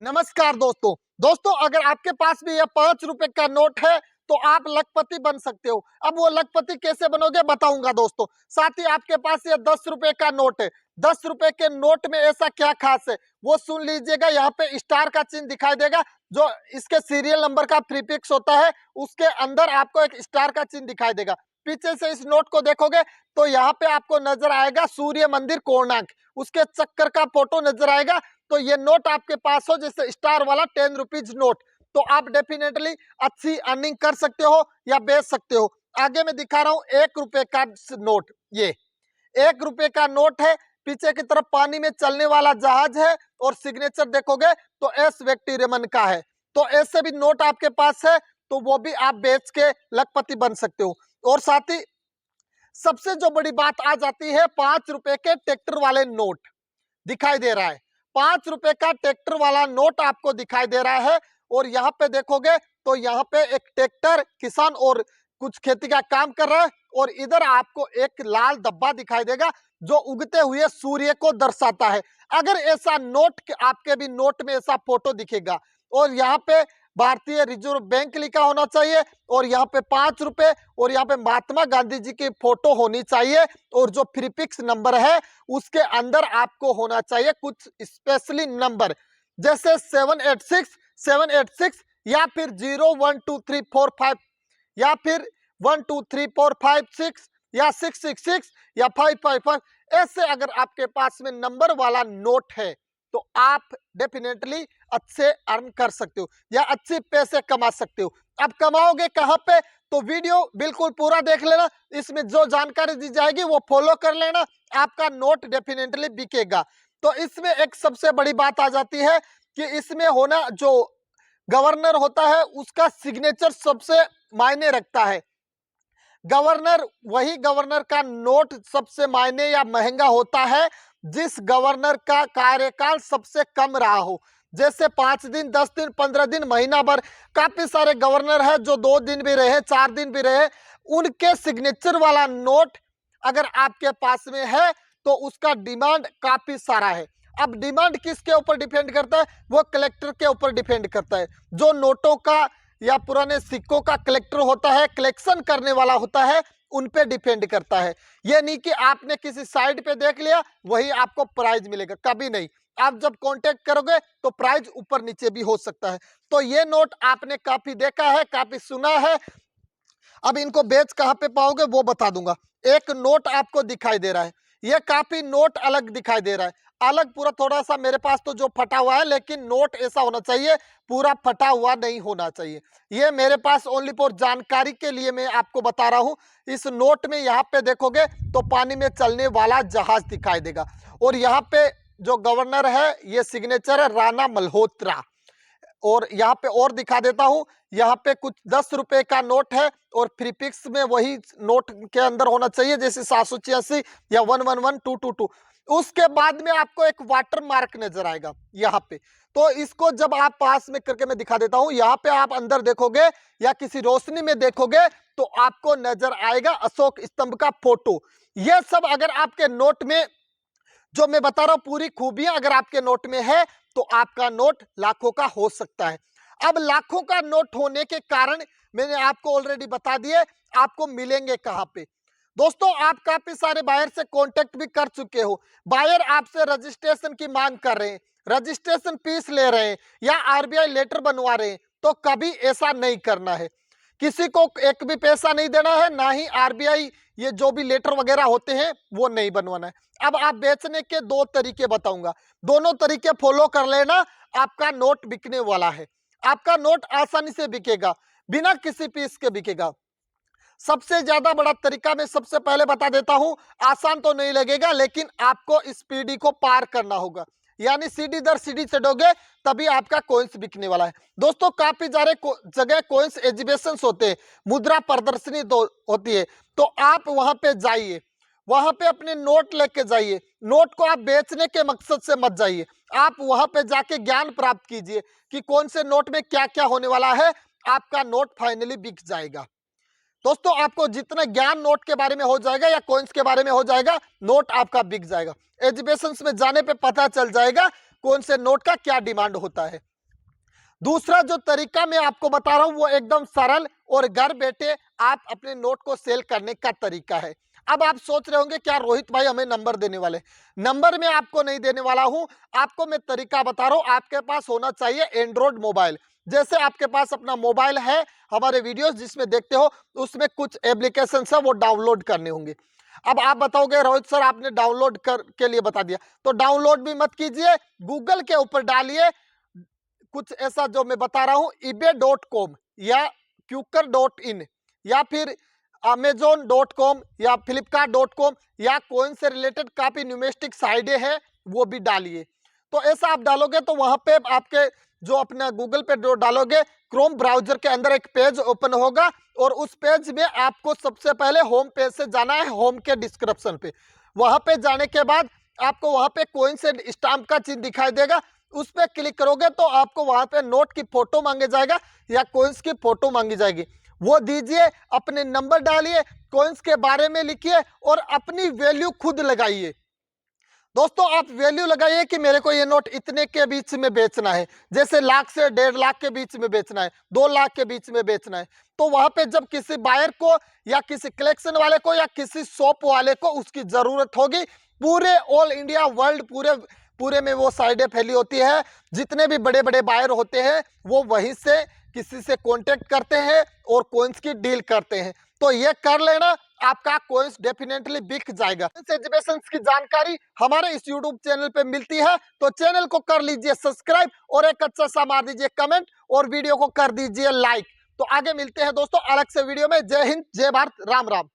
नमस्कार दोस्तों। अगर आपके पास भी यह 5 रुपए का नोट है तो आप लखपति बन सकते हो। अब वो लखपति कैसे बनोगे बताऊंगा दोस्तों। साथ ही आपके पास ये 10 रुपए का नोट है। 10 रुपए के नोट में ऐसा क्या खास है वो सुन लीजिएगा। यहाँ पे स्टार का चिन्ह दिखाई देगा, जो इसके सीरियल नंबर का प्रीफिक्स होता है। उसके अंदर आपको एक स्टार का चिन्ह दिखाई देगा। पीछे से इस नोट को देखोगे तो यहाँ पे आपको नजर आएगा सूर्य मंदिर कोणार्क, उसके चक्कर का फोटो नजर आएगा। तो ये नोट आपके पास हो जैसे स्टार वाला 10 रुपीज नोट, तो आप डेफिनेटली अच्छी अर्निंग कर सकते हो या बेच सकते हो। आगे मैं दिखा रहा हूं 1 रुपए का नोट। ये 1 रुपए का नोट है। पीछे की तरफ पानी में चलने वाला जहाज है और सिग्नेचर देखोगे तो एस व्यक्ति रमन का है। तो ऐसे भी नोट आपके पास है तो वो भी आप बेच के लखपति बन सकते हो। और साथ ही सबसे जो बड़ी बात आ जाती है 5 रुपए के ट्रैक्टर वाले नोट दिखाई दे रहा है। 5 रुपए का ट्रैक्टर वाला नोट आपको दिखाई दे रहा है। और यहाँ पे देखोगे तो यहाँ पे एक ट्रैक्टर किसान और कुछ खेती का काम कर रहा है। और इधर आपको एक लाल डब्बा दिखाई देगा जो उगते हुए सूर्य को दर्शाता है। अगर ऐसा नोट आपके भी नोट में ऐसा फोटो दिखेगा और यहाँ पे भारतीय रिजर्व बैंक लिखा होना चाहिए और यहाँ पे 5 रुपए और यहाँ पे महात्मा गांधी जी की फोटो होनी चाहिए। और जो प्रीफिक्स नंबर है उसके अंदर आपको होना चाहिए कुछ स्पेशली नंबर, जैसे 786 या फिर 0123456 या फिर 123456 या 666 या 555। ऐसे अगर आपके पास में नंबर वाला नोट है तो आप डेफिनेटली अच्छे अर्न कर सकते हो या अच्छे पैसे कमा सकते हो। अब कमाओगे कहां पे, तो वीडियो बिल्कुल पूरा देख लेना। इसमें जो जानकारी दी जाएगी वो फॉलो कर लेना, आपका नोट डेफिनेटली बिकेगा। तो इसमें एक सबसे बड़ी बात आ जाती है कि इसमें होना जो गवर्नर होता है उसका सिग्नेचर सबसे मायने रखता है। वही गवर्नर का नोट सबसे मायने या महंगा होता है जिस गवर्नर का कार्यकाल सबसे कम रहा हो। जैसे 5 दिन, 10 दिन, 15 दिन, महीना भर। काफी सारे गवर्नर है जो 2 दिन भी रहे, 4 दिन भी रहे। उनके सिग्नेचर वाला नोट अगर आपके पास में है तो उसका डिमांड काफी सारा है। अब डिमांड किसके ऊपर डिपेंड करता है, वो कलेक्टर के ऊपर डिपेंड करता है। जो नोटों का या पुराने सिक्कों का कलेक्टर होता है, कलेक्शन करने वाला होता है, उन पे डिपेंड करता है। ये नहीं कि आपने किसी साइट पे देख लिया वही आपको प्राइज मिलेगा, कभी नहीं। आप जब कांटेक्ट करोगे तो प्राइज ऊपर नीचे भी हो सकता है। तो ये नोट आपने काफी देखा है, काफी सुना है। अब इनको बेच कहाँ पे पाओगे वो बता दूंगा। एक नोट आपको दिखाई दे रहा है, ये काफी नोट अलग दिखाई दे रहा है। अलग पूरा थोड़ा सा मेरे पास तो जो फटा हुआ है, लेकिन नोट ऐसा होना चाहिए पूरा फटा हुआ नहीं होना चाहिए। ये मेरे पास ओनली फॉर जानकारी के लिए मैं आपको बता रहा हूं। इस नोट में यहाँ पे देखोगे तो पानी में चलने वाला जहाज दिखाई देगा। और यहाँ पे जो गवर्नर है ये सिग्नेचर है राणा मल्होत्रा। और यहाँ पे और दिखा देता हूं, यहाँ पे कुछ 10 रुपए का नोट है और प्रीफिक्स में वही नोट के अंदर होना चाहिए, जैसे 786 या 111222। उसके बाद में आपको एक वाटर मार्क नजर आएगा यहाँ पे। तो इसको जब आप पास में करके मैं दिखा देता हूं, यहाँ पे आप अंदर देखोगे या किसी रोशनी में देखोगे तो आपको नजर आएगा अशोक स्तंभ का फोटो। यह सब अगर आपके नोट में जो मैं बता रहा हूं पूरी खूबियां अगर आपके नोट में है तो आपका नोट लाखों का हो सकता है। अब लाखों का नोट होने के कारण मैंने आपको ऑलरेडी बता दिए आपको मिलेंगे कहां पे। दोस्तों आप काफी सारे बायर से कांटेक्ट भी कर चुके हो। बायर आपसे रजिस्ट्रेशन की मांग कर रहे हैं, रजिस्ट्रेशन फीस ले रहे हैं या आरबीआई लेटर बनवा रहे हैं। तो कभी ऐसा नहीं करना है, किसी को एक भी पैसा नहीं देना है, ना ही आरबीआई ये जो भी लेटर वगैरह होते हैं वो नहीं बनवाना है। अब आप बेचने के 2 तरीके बताऊंगा, दोनों तरीके फॉलो कर लेना, आपका नोट बिकने वाला है। आपका नोट आसानी से बिकेगा, बिना किसी फीस के बिकेगा। सबसे ज्यादा बड़ा तरीका मैं सबसे पहले बता देता हूं। आसान तो नहीं लगेगा लेकिन आपको इस पीढ़ी को पार करना होगा, यानी सीढ़ी दर सीढ़ी चढ़ोगे तभी आपका कॉइन्स बिकने वाला है। दोस्तों काफी सारे जगह कॉइन्स एग्जीबिशंस होते हैं, मुद्रा प्रदर्शनी तो होती है। तो आप वहां पे जाइए, वहां पे अपने नोट लेके जाइए। नोट को आप बेचने के मकसद से मत जाइए, आप वहां पे जाके ज्ञान प्राप्त कीजिए कि कौन से नोट में क्या क्या होने वाला है। आपका नोट फाइनली बिक जाएगा। दोस्तों आपको जितना ज्ञान नोट के बारे में हो जाएगा या कॉइन्स के बारे में हो जाएगा, नोट आपका बिक जाएगा। एग्जीबिशंस में जाने पे पता चल जाएगा कौन से नोट का क्या डिमांड होता है। दूसरा जो तरीका मैं आपको बता रहा हूं वो एकदम सरल और घर बैठे आप अपने नोट को सेल करने का तरीका है। अब आप सोच रहे होंगे क्या रोहित भाई हमें नंबर देने वाले। नंबर मैं आपको नहीं देने वाला हूं, आपको मैं तरीका बता रहा हूं। आपके पास होना चाहिए एंड्रॉइड मोबाइल। जैसे आपके पास अपना मोबाइल है, हमारे वीडियोस जिसमें देखते हो उसमें कुछ एप्लीकेशन है वो डाउनलोड करने होंगे। अब आप बताओगे रोहित सर आपने डाउनलोड कर के लिए बता दिया, तो डाउनलोड भी मत कीजिए, गूगल के ऊपर डालिए कुछ ऐसा जो मैं बता रहा हूं ebay.com या quker.in या फिर amazon.com या flipkart.com या कोइन से रिलेटेड काफी न्यूमेस्टिक साइटें हैं वो भी डालिए। तो ऐसा आप डालोगे तो वहां पे आपके जो अपना गूगल पे जो डालोगे क्रोम ब्राउजर के अंदर एक पेज ओपन होगा और उस पेज में आपको सबसे पहले होम पेज से जाना है, होम के डिस्क्रिप्शन पे। वहां पे जाने के बाद आपको वहां पे कोइन से स्टाम्प का चिन्ह दिखाई देगा, उस पर क्लिक करोगे तो आपको वहां पे नोट की फोटो मांगे जाएगा या कोइंस की फोटो मांगी जाएगी, वो दीजिए, अपने नंबर डालिए, कोइंस के बारे में लिखिए और अपनी वैल्यू खुद लगाइए। दोस्तों आप वैल्यू लगाइए कि मेरे को ये नोट इतने के बीच में बेचना है, जैसे लाख से 1.5 लाख के बीच में बेचना है, 2 लाख के बीच में बेचना है। तो वहां पे जब किसी बायर को या किसी कलेक्शन वाले को या किसी शॉप वाले को उसकी जरूरत होगी, पूरे ऑल इंडिया वर्ल्ड पूरे में वो साइडें फैली होती है, जितने भी बड़े बड़े बायर होते हैं वो वहीं से किसी से कांटेक्ट करते हैं और कॉइन्स की डील करते हैं। तो ये कर लेना, आपका कॉइन्स डेफिनेटली बिक जाएगा। एजुकेशन की जानकारी हमारे इस यूट्यूब चैनल पे मिलती है, तो चैनल को कर लीजिए सब्सक्राइब और एक अच्छा सा मार दीजिए कमेंट और वीडियो को कर दीजिए लाइक। तो आगे मिलते हैं दोस्तों अलग से वीडियो में। जय हिंद, जय भारत, राम राम।